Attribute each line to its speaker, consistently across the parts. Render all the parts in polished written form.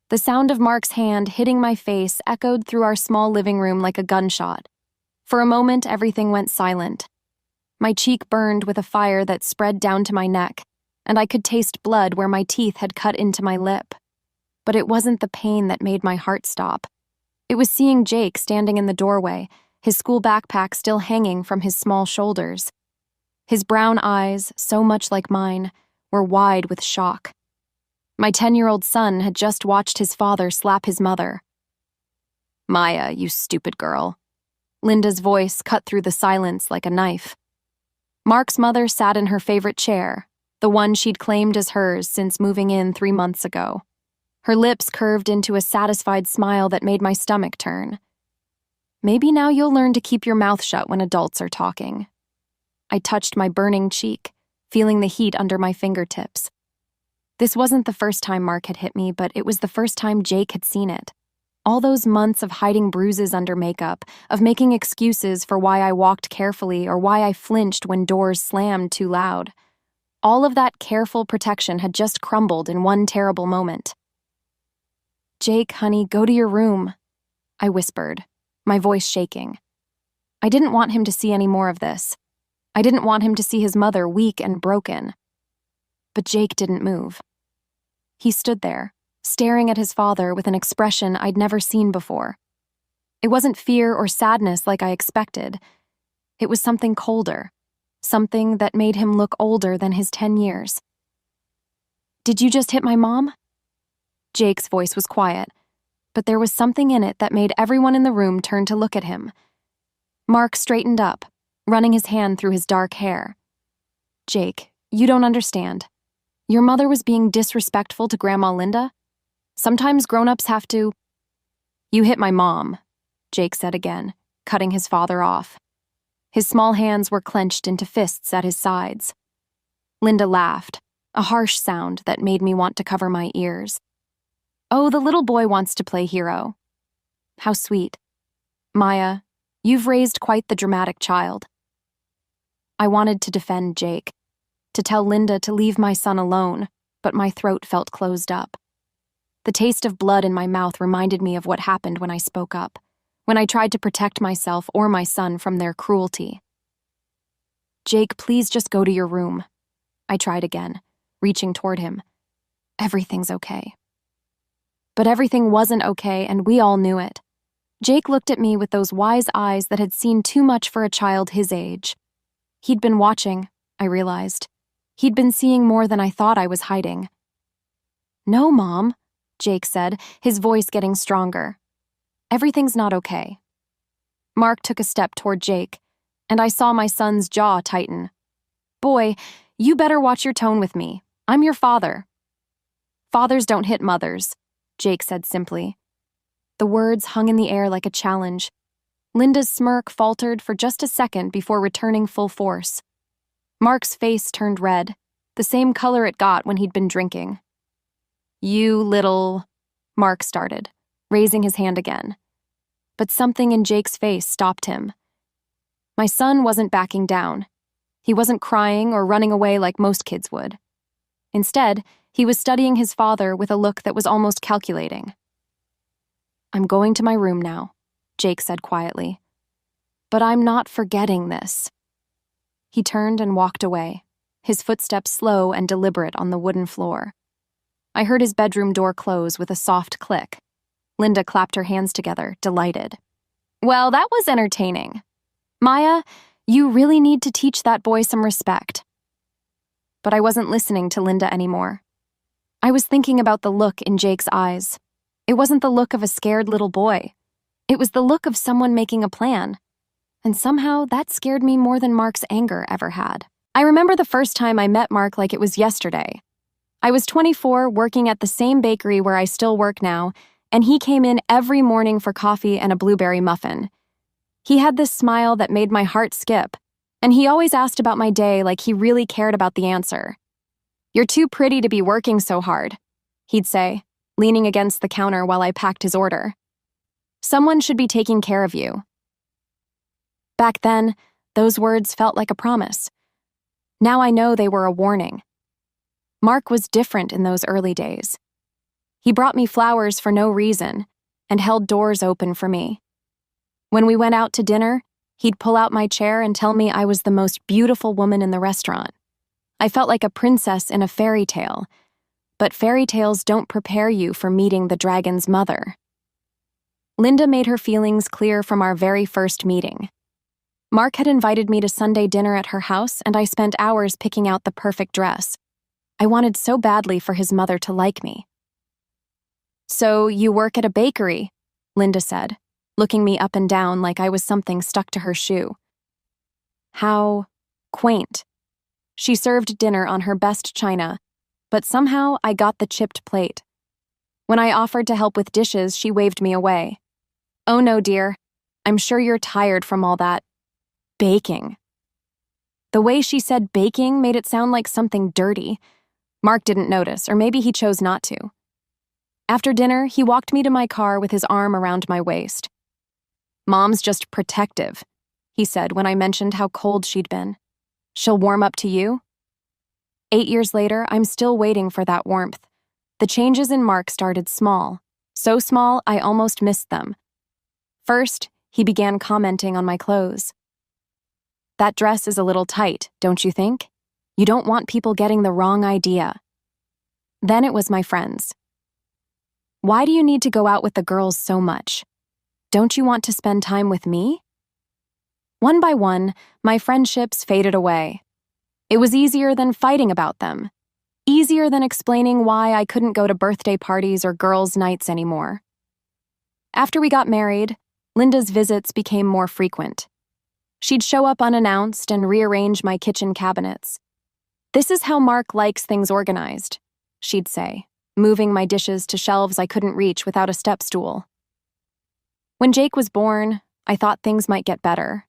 Speaker 1: The sound of Mark's hand hitting my face echoed through our small living room like a gunshot. For a moment, everything went silent. My cheek burned with a fire that spread down to my neck, and I could taste blood where my teeth had cut into my lip. But it wasn't the pain that made my heart stop. It was seeing Jake standing in the doorway, his school backpack still hanging from his small shoulders. His brown eyes, so much like mine, were wide with shock. My 10-year-old son had just watched his father slap his mother. "Maya, you stupid girl." Linda's voice cut through the silence like a knife. Mark's mother sat in her favorite chair, the one she'd claimed as hers since moving in 3 months ago. Her lips curved into a satisfied smile that made my stomach turn. "Maybe now you'll learn to keep your mouth shut when adults are talking." I touched my burning cheek, feeling the heat under my fingertips. This wasn't the first time Mark had hit me, but it was the first time Jake had seen it. All those months of hiding bruises under makeup, of making excuses for why I walked carefully or why I flinched when doors slammed too loud. All of that careful protection had just crumbled in one terrible moment. "Jake, honey, go to your room," I whispered, my voice shaking. I didn't want him to see any more of this. I didn't want him to see his mother weak and broken. But Jake didn't move. He stood there, staring at his father with an expression I'd never seen before. It wasn't fear or sadness like I expected. It was something colder, something that made him look older than his 10 years. "Did you just hit my mom?" Jake's voice was quiet, but there was something in it that made everyone in the room turn to look at him. Mark straightened up, running his hand through his dark hair. "Jake, you don't understand. Your mother was being disrespectful to Grandma Linda. Sometimes grown-ups have to—" "You hit my mom," Jake said again, cutting his father off. His small hands were clenched into fists at his sides. Linda laughed, a harsh sound that made me want to cover my ears. "Oh, the little boy wants to play hero. How sweet. Maya, you've raised quite the dramatic child." I wanted to defend Jake, to tell Linda to leave my son alone, but my throat felt closed up. The taste of blood in my mouth reminded me of what happened when I spoke up, when I tried to protect myself or my son from their cruelty. "Jake, please just go to your room." I tried again, reaching toward him. "Everything's okay." But everything wasn't okay, and we all knew it. Jake looked at me with those wise eyes that had seen too much for a child his age. He'd been watching, I realized. He'd been seeing more than I thought I was hiding. "No, Mom," Jake said, his voice getting stronger. "Everything's not okay." Mark took a step toward Jake, and I saw my son's jaw tighten. "Boy, you better watch your tone with me. I'm your father." "Fathers don't hit mothers," Jake said simply. The words hung in the air like a challenge. Linda's smirk faltered for just a second before returning full force. Mark's face turned red, the same color it got when he'd been drinking. "You little—" Mark started, raising his hand again. But something in Jake's face stopped him. My son wasn't backing down. He wasn't crying or running away like most kids would. Instead, he was studying his father with a look that was almost calculating. "I'm going to my room now," Jake said quietly. "But I'm not forgetting this." He turned and walked away, his footsteps slow and deliberate on the wooden floor. I heard his bedroom door close with a soft click. Linda clapped her hands together, delighted. "Well, that was entertaining. Maya, you really need to teach that boy some respect." But I wasn't listening to Linda anymore. I was thinking about the look in Jake's eyes. It wasn't the look of a scared little boy. It was the look of someone making a plan. And somehow that scared me more than Mark's anger ever had. I remember the first time I met Mark like it was yesterday. I was 24, working at the same bakery where I still work now, and he came in every morning for coffee and a blueberry muffin. He had this smile that made my heart skip, and he always asked about my day like he really cared about the answer. "You're too pretty to be working so hard," he'd say, leaning against the counter while I packed his order. "Someone should be taking care of you." Back then, those words felt like a promise. Now I know they were a warning. Mark was different in those early days. He brought me flowers for no reason and held doors open for me. When we went out to dinner, he'd pull out my chair and tell me I was the most beautiful woman in the restaurant. I felt like a princess in a fairy tale, but fairy tales don't prepare you for meeting the dragon's mother. Linda made her feelings clear from our very first meeting. Mark had invited me to Sunday dinner at her house, and I spent hours picking out the perfect dress. I wanted so badly for his mother to like me. "So you work at a bakery," Linda said, looking me up and down like I was something stuck to her shoe. How quaint. She served dinner on her best china, but somehow I got the chipped plate. When I offered to help with dishes, she waved me away. "Oh no, dear. I'm sure you're tired from all that baking." The way she said baking made it sound like something dirty. Mark didn't notice, or maybe he chose not to. After dinner, he walked me to my car with his arm around my waist. "Mom's just protective," he said when I mentioned how cold she'd been. "She'll warm up to you?" 8 years later, I'm still waiting for that warmth. The changes in Mark started small, so small I almost missed them. First, he began commenting on my clothes. "That dress is a little tight, don't you think? You don't want people getting the wrong idea." Then it was my friends. "Why do you need to go out with the girls so much? Don't you want to spend time with me?" One by one, my friendships faded away. It was easier than fighting about them. Easier than explaining why I couldn't go to birthday parties or girls' nights anymore. After we got married, Linda's visits became more frequent. She'd show up unannounced and rearrange my kitchen cabinets. "This is how Mark likes things organized," she'd say, moving my dishes to shelves I couldn't reach without a step stool. When Jake was born, I thought things might get better.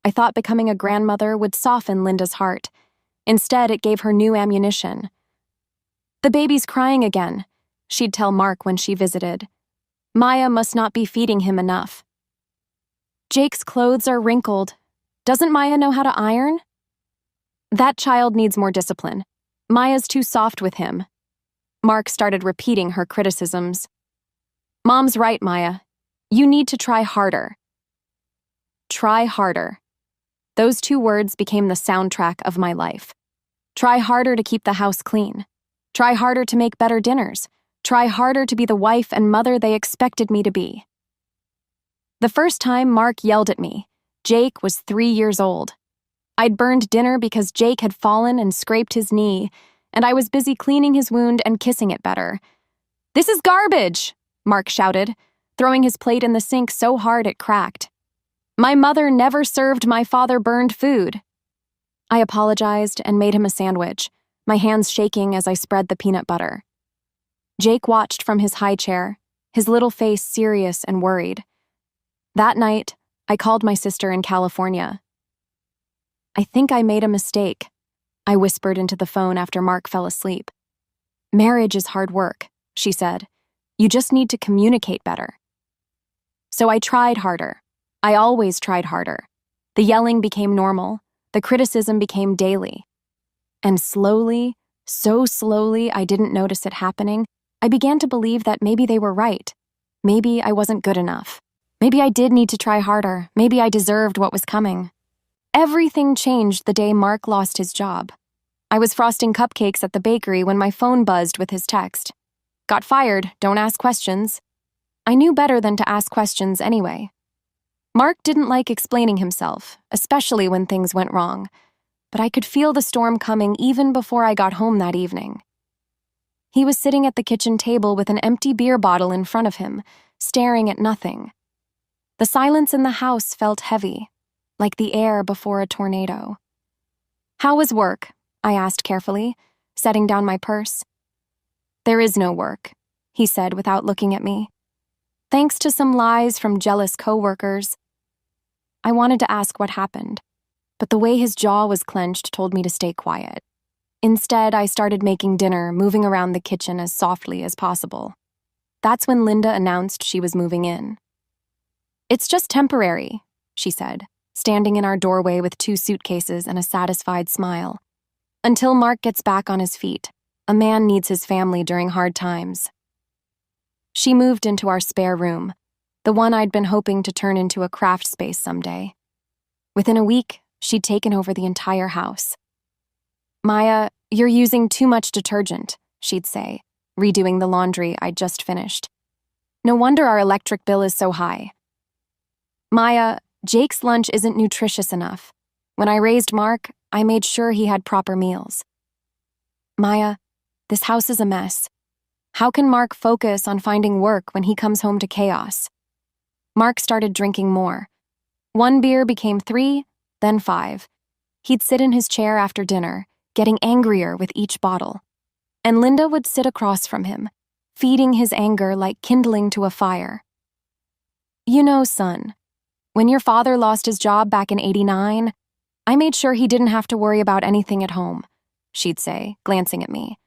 Speaker 1: I thought becoming a grandmother would soften Linda's heart. Instead, it gave her new ammunition. "The baby's crying again," she'd tell Mark when she visited. "Maya must not be feeding him enough." "Jake's clothes are wrinkled. Doesn't Maya know how to iron?" "That child needs more discipline. Maya's too soft with him." Mark started repeating her criticisms. "Mom's right, Maya. You need to try harder." Try harder. Those 2 words became the soundtrack of my life. Try harder to keep the house clean. Try harder to make better dinners. Try harder to be the wife and mother they expected me to be. The first time Mark yelled at me, Jake was 3 years old. I'd burned dinner because Jake had fallen and scraped his knee, and I was busy cleaning his wound and kissing it better. "This is garbage," Mark shouted, throwing his plate in the sink so hard it cracked. "My mother never served my father burned food." I apologized and made him a sandwich, my hands shaking as I spread the peanut butter. Jake watched from his high chair, his little face serious and worried. That night, I called my sister in California. "I think I made a mistake," I whispered into the phone after Mark fell asleep. "Marriage is hard work," she said. "You just need to communicate better." So I tried harder. I always tried harder. The yelling became normal. The criticism became daily. And slowly, so slowly I didn't notice it happening, I began to believe that maybe they were right. Maybe I wasn't good enough. Maybe I did need to try harder. Maybe I deserved what was coming. Everything changed the day Mark lost his job. I was frosting cupcakes at the bakery when my phone buzzed with his text. "Got fired, don't ask questions." I knew better than to ask questions anyway. Mark didn't like explaining himself, especially when things went wrong, but I could feel the storm coming even before I got home that evening. He was sitting at the kitchen table with an empty beer bottle in front of him, staring at nothing. The silence in the house felt heavy, like the air before a tornado. "How was work?" I asked carefully, setting down my purse. "There is no work," he said without looking at me. "Thanks to some lies from jealous coworkers." I wanted to ask what happened, but the way his jaw was clenched told me to stay quiet. Instead, I started making dinner, moving around the kitchen as softly as possible. That's when Linda announced she was moving in. "It's just temporary," she said, standing in our doorway with 2 suitcases and a satisfied smile. "Until Mark gets back on his feet. A man needs his family during hard times." She moved into our spare room, the one I'd been hoping to turn into a craft space someday. Within a week, she'd taken over the entire house. "Maya, you're using too much detergent," she'd say, redoing the laundry I'd just finished. "No wonder our electric bill is so high." "Maya, Jake's lunch isn't nutritious enough. When I raised Mark, I made sure he had proper meals." "Maya, this house is a mess. How can Mark focus on finding work when he comes home to chaos?" Mark started drinking more. 1 beer became 3, then 5. He'd sit in his chair after dinner, getting angrier with each bottle. And Linda would sit across from him, feeding his anger like kindling to a fire. "You know, son, when your father lost his job back in '89, I made sure he didn't have to worry about anything at home," she'd say, glancing at me.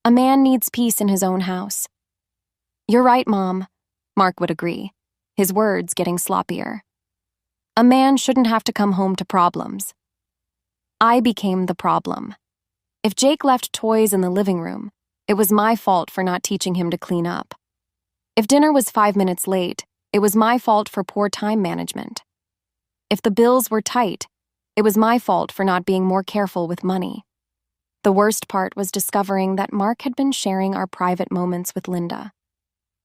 Speaker 1: "A man needs peace in his own house." "You're right, Mom," Mark would agree, his words getting sloppier. "A man shouldn't have to come home to problems." I became the problem. If Jake left toys in the living room, it was my fault for not teaching him to clean up. If dinner was 5 minutes late, it was my fault for poor time management. If the bills were tight, it was my fault for not being more careful with money. The worst part was discovering that Mark had been sharing our private moments with Linda.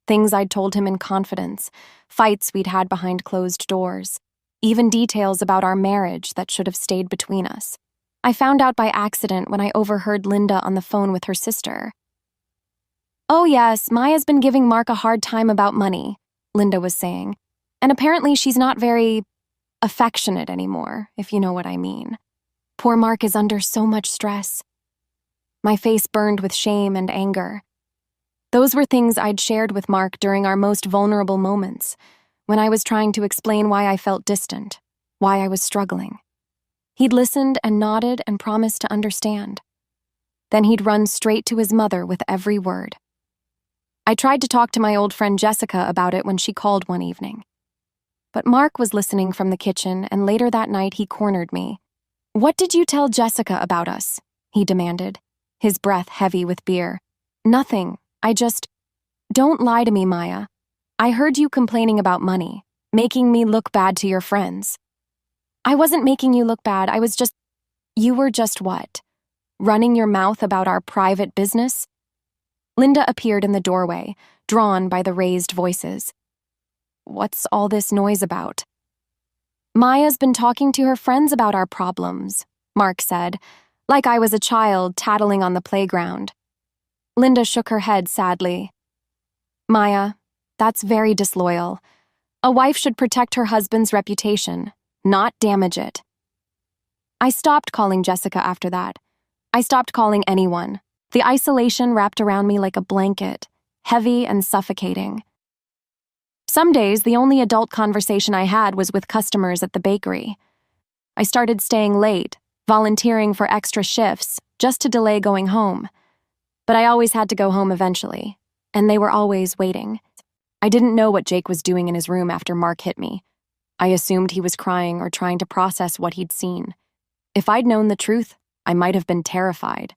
Speaker 1: Things I'd told him in confidence, fights we'd had behind closed doors, even details about our marriage that should have stayed between us. I found out by accident when I overheard Linda on the phone with her sister. "Oh yes, Maya's been giving Mark a hard time about money," Linda was saying, "and apparently she's not very affectionate anymore, if you know what I mean. Poor Mark is under so much stress." My face burned with shame and anger. Those were things I'd shared with Mark during our most vulnerable moments, when I was trying to explain why I felt distant, why I was struggling. He'd listened and nodded and promised to understand. Then he'd run straight to his mother with every word. I tried to talk to my old friend Jessica about it when she called one evening. But Mark was listening from the kitchen, and later that night he cornered me. "What did you tell Jessica about us?" he demanded, his breath heavy with beer. "Nothing. Don't lie to me, Maya. I heard you complaining about money, making me look bad to your friends." "I wasn't making you look bad, You were just what? Running your mouth about our private business?" Linda appeared in the doorway, drawn by the raised voices. "What's all this noise about?" "Maya's been talking to her friends about our problems," Mark said, like I was a child tattling on the playground. Linda shook her head sadly. "Maya, that's very disloyal. A wife should protect her husband's reputation, not damage it." I stopped calling Jessica after that. I stopped calling anyone. The isolation wrapped around me like a blanket, heavy and suffocating. Some days, the only adult conversation I had was with customers at the bakery. I started staying late, volunteering for extra shifts, just to delay going home. But I always had to go home eventually, and they were always waiting. I didn't know what Jake was doing in his room after Mark hit me. I assumed he was crying or trying to process what he'd seen. If I'd known the truth, I might have been terrified.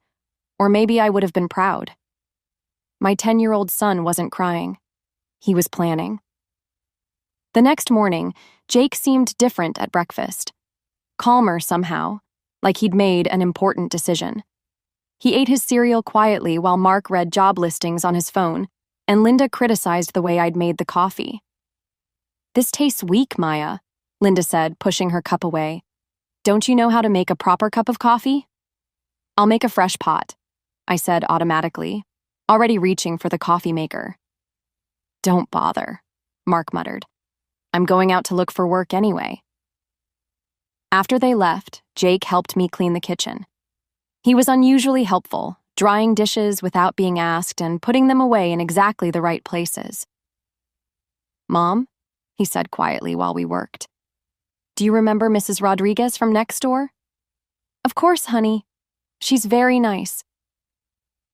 Speaker 1: Or maybe I would have been proud. My 10-year-old son wasn't crying. He was planning. The next morning, Jake seemed different at breakfast. Calmer somehow, like he'd made an important decision. He ate his cereal quietly while Mark read job listings on his phone, and Linda criticized the way I'd made the coffee. "This tastes weak, Maya," Linda said, pushing her cup away. "Don't you know how to make a proper cup of coffee?" "I'll make a fresh pot," I said automatically, already reaching for the coffee maker. "Don't bother," Mark muttered. "I'm going out to look for work anyway." After they left, Jake helped me clean the kitchen. He was unusually helpful, drying dishes without being asked and putting them away in exactly the right places. "Mom," he said quietly while we worked, "do you remember Mrs. Rodriguez from next door?" "Of course, honey. She's very nice."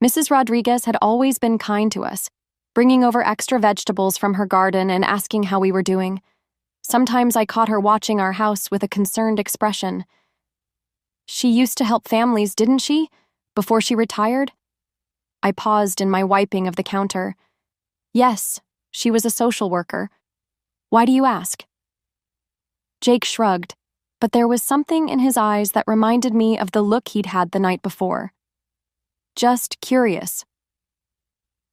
Speaker 1: Mrs. Rodriguez had always been kind to us, bringing over extra vegetables from her garden and asking how we were doing. Sometimes I caught her watching our house with a concerned expression. "She used to help families, didn't she, before she retired?" I paused in my wiping of the counter. "Yes, She was a social worker. Why do you ask? Jake shrugged, but there was something in his eyes that reminded me of the look he'd had the night before. Just curious.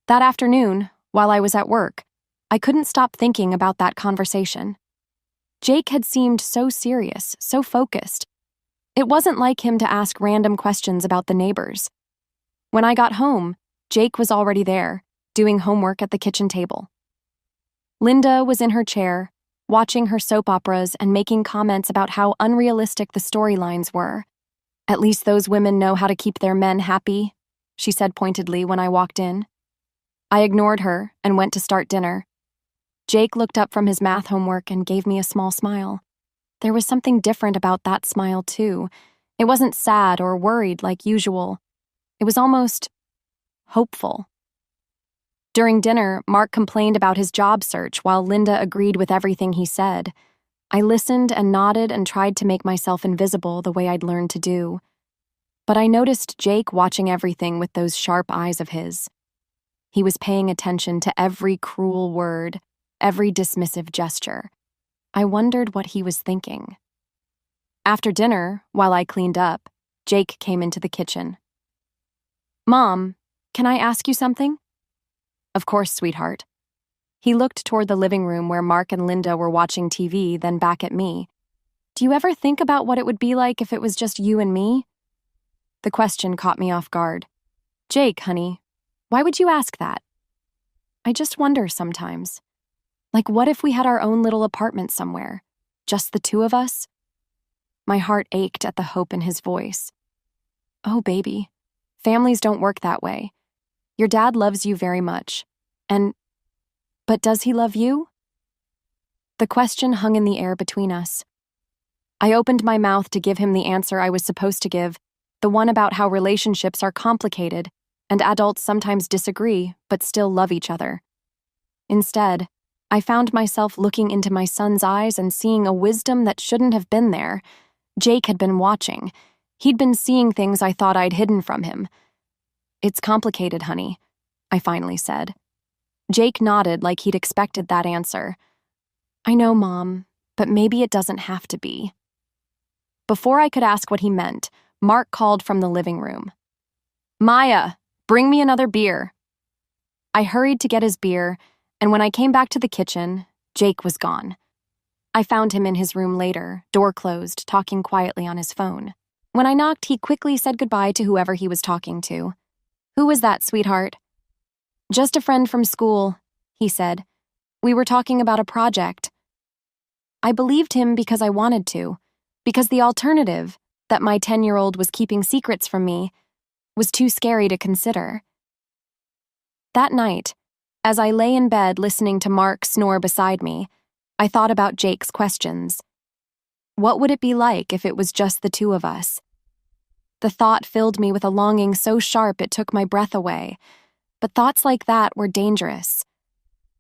Speaker 1: That afternoon, while I was at work, I couldn't stop thinking about that conversation. Jake had seemed so serious, so focused. It wasn't like him to ask random questions about the neighbors. When I got home, Jake was already there, doing homework at the kitchen table. Linda was in her chair, watching her soap operas and making comments about how unrealistic the storylines were. At least those women know how to keep their men happy, she said pointedly when I walked in. I ignored her and went to start dinner. Jake looked up from his math homework and gave me a small smile. There was something different about that smile, too. It wasn't sad or worried like usual. It was almost hopeful. During dinner, Mark complained about his job search while Linda agreed with everything he said. I listened and nodded and tried to make myself invisible the way I'd learned to do. But I noticed Jake watching everything with those sharp eyes of his. He was paying attention to every cruel word, every dismissive gesture. I wondered what he was thinking. After dinner, while I cleaned up, Jake came into the kitchen. "Mom, can I ask you something?" "Of course, sweetheart." He looked toward the living room where Mark and Linda were watching TV, then back at me. "Do you ever think about what it would be like if it was just you and me?" The question caught me off guard. "Jake, honey, why would you ask that?" "I just wonder sometimes. Like, what if we had our own little apartment somewhere? Just the two of us?" My heart ached at the hope in his voice. "Oh, baby, families don't work that way. Your dad loves you very much. But does he love you?" The question hung in the air between us. I opened my mouth to give him the answer I was supposed to give, the one about how relationships are complicated and adults sometimes disagree but still love each other. Instead, I found myself looking into my son's eyes and seeing a wisdom that shouldn't have been there. Jake had been watching. He'd been seeing things I thought I'd hidden from him. "It's complicated, honey," I finally said. Jake nodded like he'd expected that answer. "I know, Mom, but maybe it doesn't have to be." Before I could ask what he meant, Mark called from the living room. "Maya, bring me another beer." I hurried to get his beer, and when I came back to the kitchen, Jake was gone. I found him in his room later, door closed, talking quietly on his phone. When I knocked, he quickly said goodbye to whoever he was talking to. "Who was that, sweetheart?" "Just a friend from school," he said. "We were talking about a project." I believed him because I wanted to, because the alternative, that my 10-year-old was keeping secrets from me, was too scary to consider. That night, as I lay in bed listening to Mark snore beside me, I thought about Jake's questions. What would it be like if it was just the two of us? The thought filled me with a longing so sharp it took my breath away. But thoughts like that were dangerous.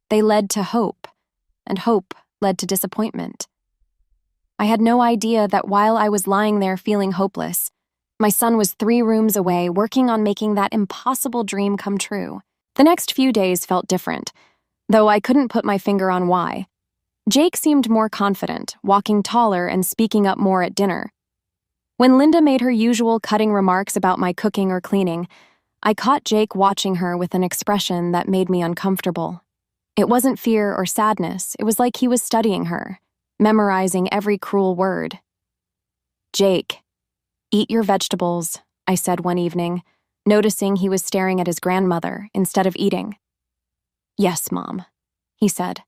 Speaker 1: They led to hope, and hope led to disappointment. I had no idea that while I was lying there feeling hopeless, my son was 3 rooms away working on making that impossible dream come true. The next few days felt different, though I couldn't put my finger on why. Jake seemed more confident, walking taller and speaking up more at dinner. When Linda made her usual cutting remarks about my cooking or cleaning, I caught Jake watching her with an expression that made me uncomfortable. It wasn't fear or sadness, it was like he was studying her, memorizing every cruel word. "Jake, eat your vegetables," I said one evening, noticing he was staring at his grandmother instead of eating. "Yes, Mom," he said.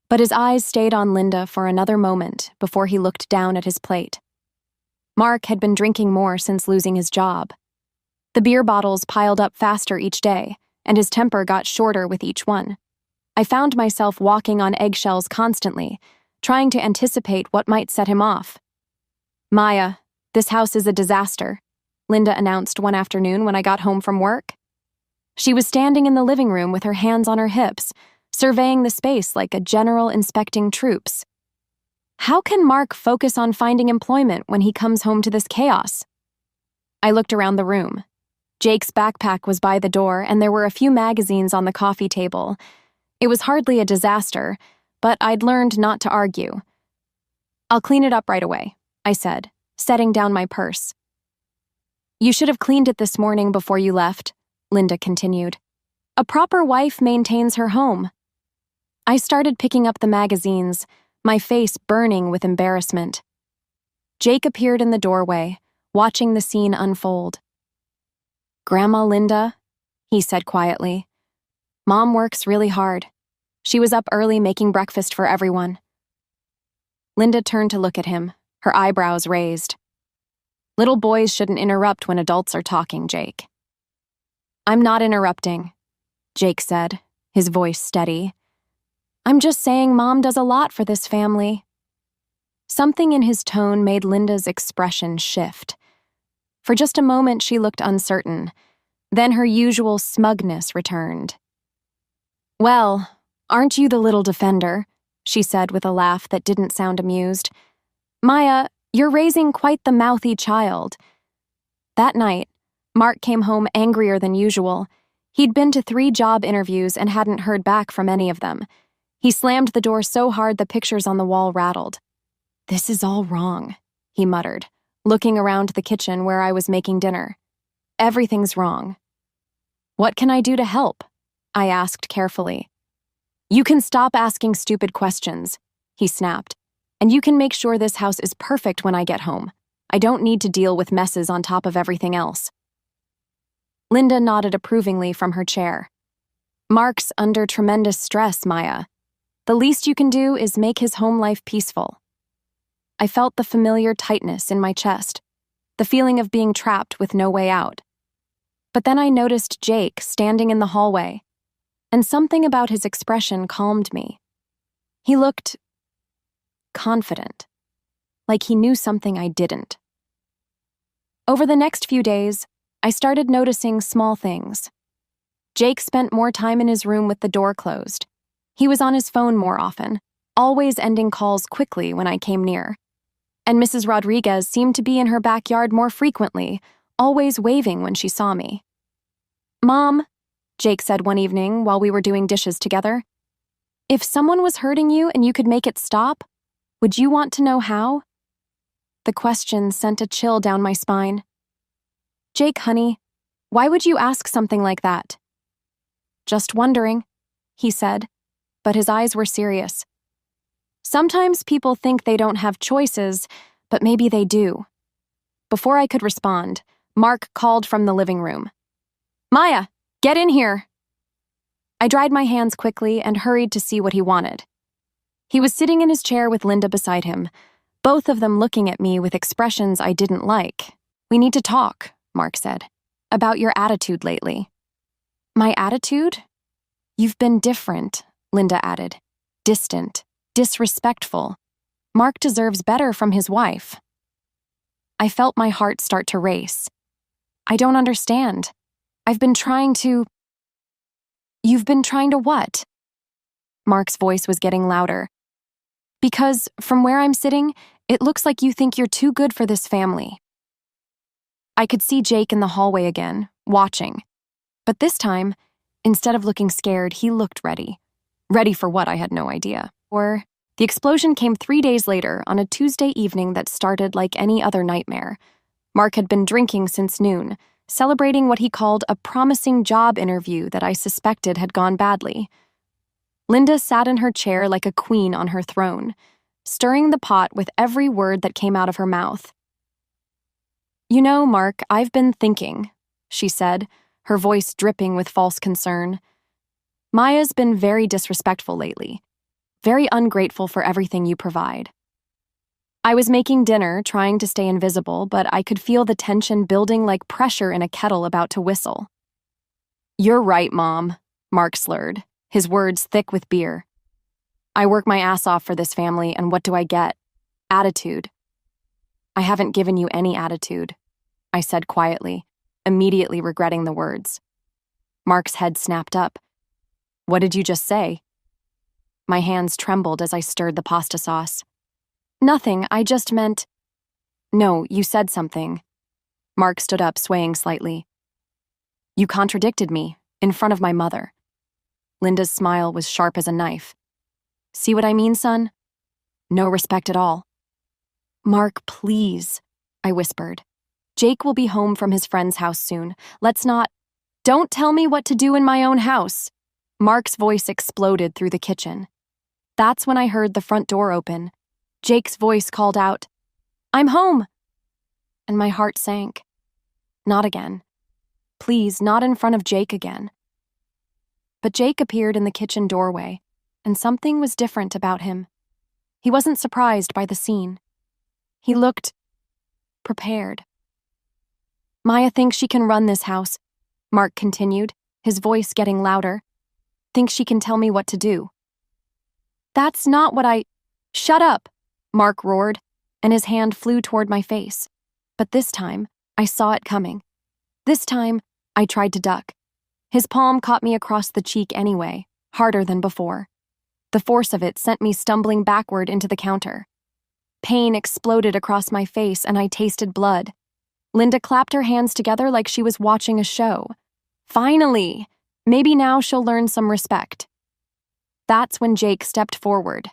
Speaker 1: But his eyes stayed on Linda for another moment before he looked down at his plate. Mark had been drinking more since losing his job. The beer bottles piled up faster each day, and his temper got shorter with each one. I found myself walking on eggshells constantly, trying to anticipate what might set him off. "Maya, this house is a disaster," Linda announced one afternoon when I got home from work. She was standing in the living room with her hands on her hips, surveying the space like a general inspecting troops. "How can Mark focus on finding employment when he comes home to this chaos?" I looked around the room. Jake's backpack was by the door, and there were a few magazines on the coffee table. It was hardly a disaster, but I'd learned not to argue. "I'll clean it up right away," I said, setting down my purse. "You should have cleaned it this morning before you left," Linda continued. "A proper wife maintains her home." I started picking up the magazines, my face burning with embarrassment. Jake appeared in the doorway, watching the scene unfold. "Grandma Linda," he said quietly. "Mom works really hard. She was up early making breakfast for everyone." Linda turned to look at him, her eyebrows raised. "Little boys shouldn't interrupt when adults are talking, Jake." "I'm not interrupting," Jake said, his voice steady. "I'm just saying Mom does a lot for this family." Something in his tone made Linda's expression shift. For just a moment she looked uncertain, then her usual smugness returned. "Well, aren't you the little defender?" she said with a laugh that didn't sound amused. "Maya, you're raising quite the mouthy child." That night, Mark came home angrier than usual. He'd been to 3 job interviews and hadn't heard back from any of them. He slammed the door so hard the pictures on the wall rattled. "This is all wrong," he muttered, looking around the kitchen where I was making dinner. "Everything's wrong." "What can I do to help?" I asked carefully. "You can stop asking stupid questions," he snapped, "and you can make sure this house is perfect when I get home. I don't need to deal with messes on top of everything else." Linda nodded approvingly from her chair. "Mark's under tremendous stress, Maya. The least you can do is make his home life peaceful." I felt the familiar tightness in my chest, the feeling of being trapped with no way out. But then I noticed Jake standing in the hallway, and something about his expression calmed me. He looked confident, like he knew something I didn't. Over the next few days, I started noticing small things. Jake spent more time in his room with the door closed. He was on his phone more often, always ending calls quickly when I came near. And Mrs. Rodriguez seemed to be in her backyard more frequently, always waving when she saw me. "Mom," Jake said one evening while we were doing dishes together, "if someone was hurting you and you could make it stop, would you want to know how?" The question sent a chill down my spine. "Jake, honey, why would you ask something like that?" "Just wondering," he said, but his eyes were serious. "Sometimes people think they don't have choices, but maybe they do." Before I could respond, Mark called from the living room. "Maya, get in here!" I dried my hands quickly and hurried to see what he wanted. He was sitting in his chair with Linda beside him, both of them looking at me with expressions I didn't like. "We need to talk," Mark said, "about your attitude lately." "My attitude?" "You've been different," Linda added. "Distant, disrespectful. Mark deserves better from his wife." I felt my heart start to race. "I don't understand. I've been trying to—" "You've been trying to what?" Mark's voice was getting louder. "Because, from where I'm sitting, it looks like you think you're too good for this family." I could see Jake in the hallway again, watching. But this time, instead of looking scared, he looked ready. Ready for what, I had no idea. Or, the explosion came 3 days later on a Tuesday evening that started like any other nightmare. Mark had been drinking since noon, celebrating what he called a promising job interview that I suspected had gone badly. Linda sat in her chair like a queen on her throne, stirring the pot with every word that came out of her mouth. "You know, Mark, I've been thinking," she said, her voice dripping with false concern. "Maya's been very disrespectful lately, very ungrateful for everything you provide." I was making dinner, trying to stay invisible, but I could feel the tension building like pressure in a kettle about to whistle. "You're right, Mom," Mark slurred, his words thick with beer. "I work my ass off for this family, and what do I get? Attitude." "I haven't given you any attitude," I said quietly, immediately regretting the words. Mark's head snapped up. "What did you just say?" My hands trembled as I stirred the pasta sauce. "Nothing, I just meant—" "No, you said something." Mark stood up, swaying slightly. "You contradicted me, in front of my mother." Linda's smile was sharp as a knife. See what I mean, son? No respect at all. Mark, please, I whispered. Jake will be home from his friend's house soon. Let's not— Don't tell me what to do in my own house. Mark's voice exploded through the kitchen. That's when I heard the front door open. Jake's voice called out, "I'm home!" And my heart sank. Not again. Please, not in front of Jake again. But Jake appeared in the kitchen doorway, and something was different about him. He wasn't surprised by the scene. He looked prepared. Maya thinks she can run this house, Mark continued, his voice getting louder. Thinks she can tell me what to do. That's not what I— Shut up, Mark roared, and his hand flew toward my face. But this time, I saw it coming. This time, I tried to duck. His palm caught me across the cheek anyway, harder than before. The force of it sent me stumbling backward into the counter. Pain exploded across my face and I tasted blood. Linda clapped her hands together like she was watching a show. Finally! Maybe now she'll learn some respect. That's when Jake stepped forward.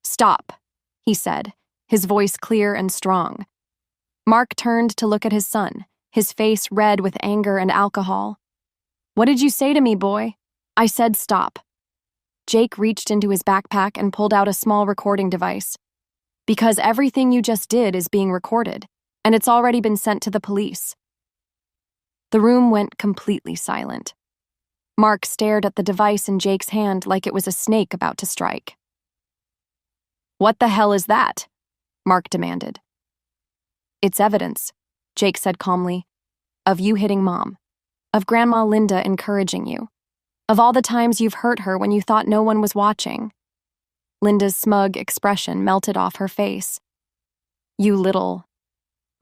Speaker 1: Stop, he said, his voice clear and strong. Mark turned to look at his son, his face red with anger and alcohol. What did you say to me, boy? I said stop. Jake reached into his backpack and pulled out a small recording device. Because everything you just did is being recorded, and it's already been sent to the police. The room went completely silent. Mark stared at the device in Jake's hand like it was a snake about to strike. What the hell is that? Mark demanded. It's evidence, Jake said calmly, of you hitting Mom, of Grandma Linda encouraging you, of all the times you've hurt her when you thought no one was watching. Linda's smug expression melted off her face. You little—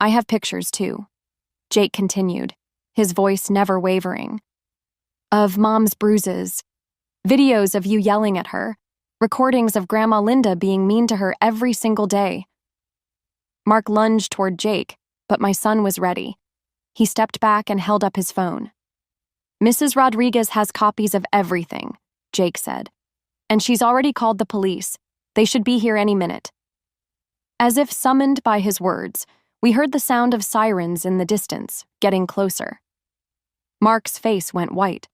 Speaker 1: I have pictures too, Jake continued, his voice never wavering. Of Mom's bruises, videos of you yelling at her, recordings of Grandma Linda being mean to her every single day. Mark lunged toward Jake, but my son was ready. He stepped back and held up his phone. Mrs. Rodriguez has copies of everything, Jake said. And she's already called the police. They should be here any minute. As if summoned by his words, we heard the sound of sirens in the distance, getting closer. Mark's face went white.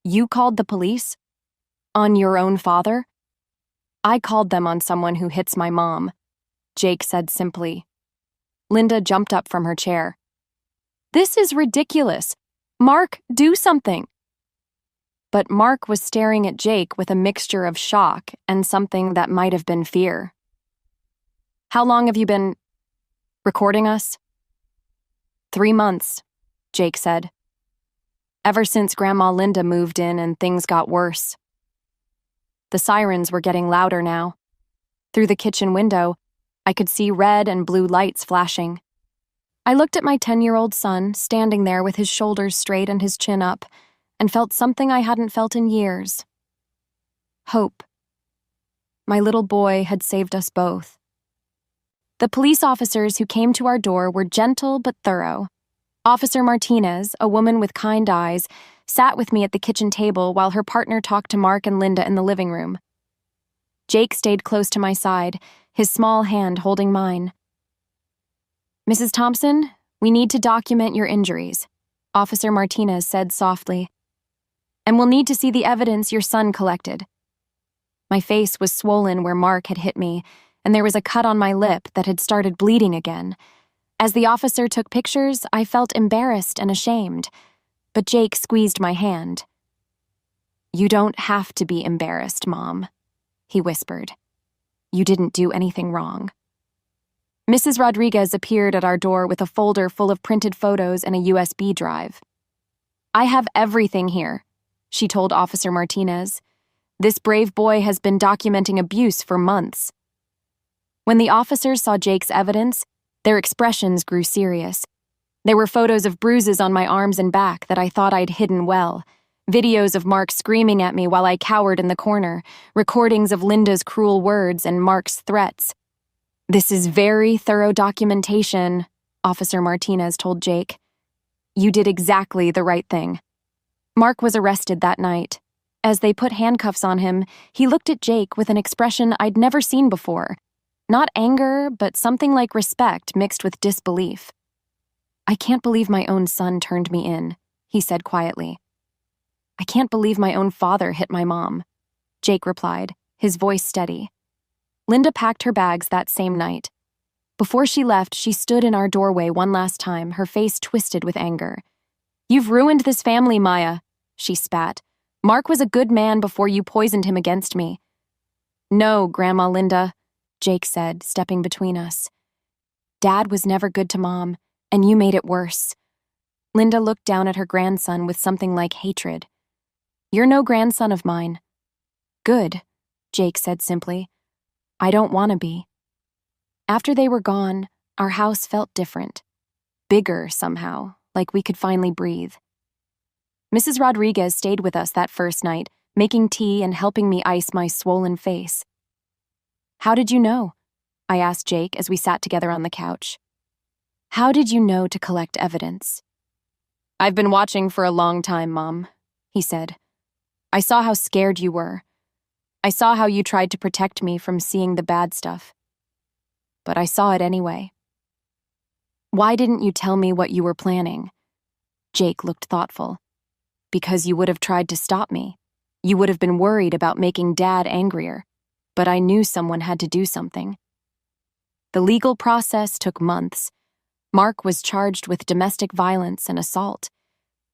Speaker 1: You called the police? On your own father? I called them on someone who hits my mom, Jake said simply. Linda jumped up from her chair. This is ridiculous. Mark, do something. But Mark was staring at Jake with a mixture of shock and something that might have been fear. How long have you been recording us? 3 months, Jake said. Ever since Grandma Linda moved in and things got worse. The sirens were getting louder now. Through the kitchen window, I could see red and blue lights flashing. I looked at my 10-year-old son standing there with his shoulders straight and his chin up, and felt something I hadn't felt in years. Hope. My little boy had saved us both. The police officers who came to our door were gentle but thorough. Officer Martinez, a woman with kind eyes, sat with me at the kitchen table while her partner talked to Mark and Linda in the living room. Jake stayed close to my side, his small hand holding mine. Mrs. Thompson, we need to document your injuries, Officer Martinez said softly. And we'll need to see the evidence your son collected. My face was swollen where Mark had hit me, and there was a cut on my lip that had started bleeding again. As the officer took pictures, I felt embarrassed and ashamed, but Jake squeezed my hand. You don't have to be embarrassed, Mom, he whispered. You didn't do anything wrong. Mrs. Rodriguez appeared at our door with a folder full of printed photos and a USB drive. I have everything here, she told Officer Martinez. This brave boy has been documenting abuse for months. When the officers saw Jake's evidence, their expressions grew serious. There were photos of bruises on my arms and back that I thought I'd hidden well, videos of Mark screaming at me while I cowered in the corner, recordings of Linda's cruel words and Mark's threats. This is very thorough documentation, Officer Martinez told Jake. You did exactly the right thing. Mark was arrested that night. As they put handcuffs on him, he looked at Jake with an expression I'd never seen before. Not anger, but something like respect mixed with disbelief. "I can't believe my own son turned me in," he said quietly. "I can't believe my own father hit my mom," Jake replied, his voice steady. Linda packed her bags that same night. Before she left, she stood in our doorway one last time, her face twisted with anger. "You've ruined this family, Maya," she spat. "Mark was a good man before you poisoned him against me." "No, Grandma Linda," Jake said, stepping between us. "Dad was never good to Mom, and you made it worse." Linda looked down at her grandson with something like hatred. "You're no grandson of mine." "Good," Jake said simply. "I don't want to be." After they were gone, our house felt different. Bigger, somehow, like we could finally breathe. Mrs. Rodriguez stayed with us that first night, making tea and helping me ice my swollen face. "How did you know?" I asked Jake as we sat together on the couch. "How did you know to collect evidence?" "I've been watching for a long time, Mom," he said. "I saw how scared you were. I saw how you tried to protect me from seeing the bad stuff. But I saw it anyway." "Why didn't you tell me what you were planning?" Jake looked thoughtful. "Because you would have tried to stop me. You would have been worried about making Dad angrier. But I knew someone had to do something." The legal process took months. Mark was charged with domestic violence and assault.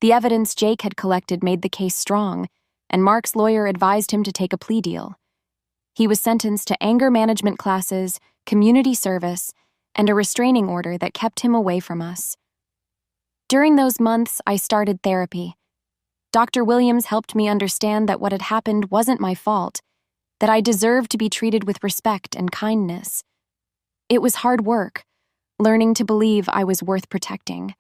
Speaker 1: The evidence Jake had collected made the case strong, and Mark's lawyer advised him to take a plea deal. He was sentenced to anger management classes, community service, and a restraining order that kept him away from us. During those months, I started therapy. Dr. Williams helped me understand that what had happened wasn't my fault, that I deserved to be treated with respect and kindness. It was hard work, learning to believe I was worth protecting.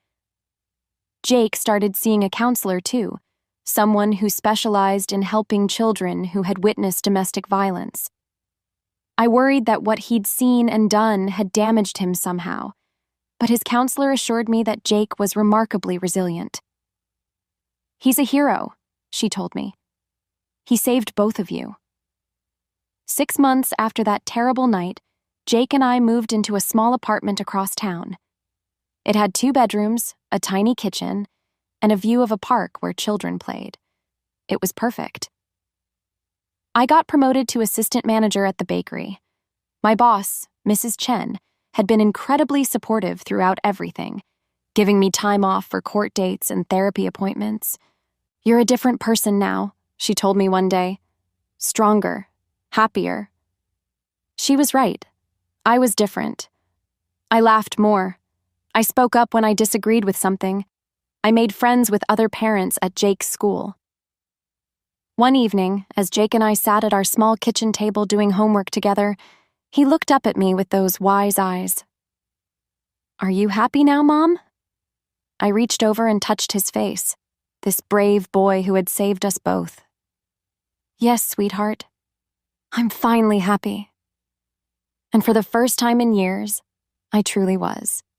Speaker 1: Jake started seeing a counselor too, someone who specialized in helping children who had witnessed domestic violence. I worried that what he'd seen and done had damaged him somehow, but his counselor assured me that Jake was remarkably resilient. "He's a hero," she told me. "He saved both of you." 6 months after that terrible night, Jake and I moved into a small apartment across town. It had 2 bedrooms, a tiny kitchen, and a view of a park where children played. It was perfect. I got promoted to assistant manager at the bakery. My boss, Mrs. Chen, had been incredibly supportive throughout everything, giving me time off for court dates and therapy appointments. "You're a different person now," she told me one day. "Stronger, happier." She was right. I was different. I laughed more. I spoke up when I disagreed with something. I made friends with other parents at Jake's school. One evening, as Jake and I sat at our small kitchen table doing homework together, he looked up at me with those wise eyes. "Are you happy now, Mom?" I reached over and touched his face, this brave boy who had saved us both. "Yes, sweetheart. I'm finally happy." And for the first time in years, I truly was.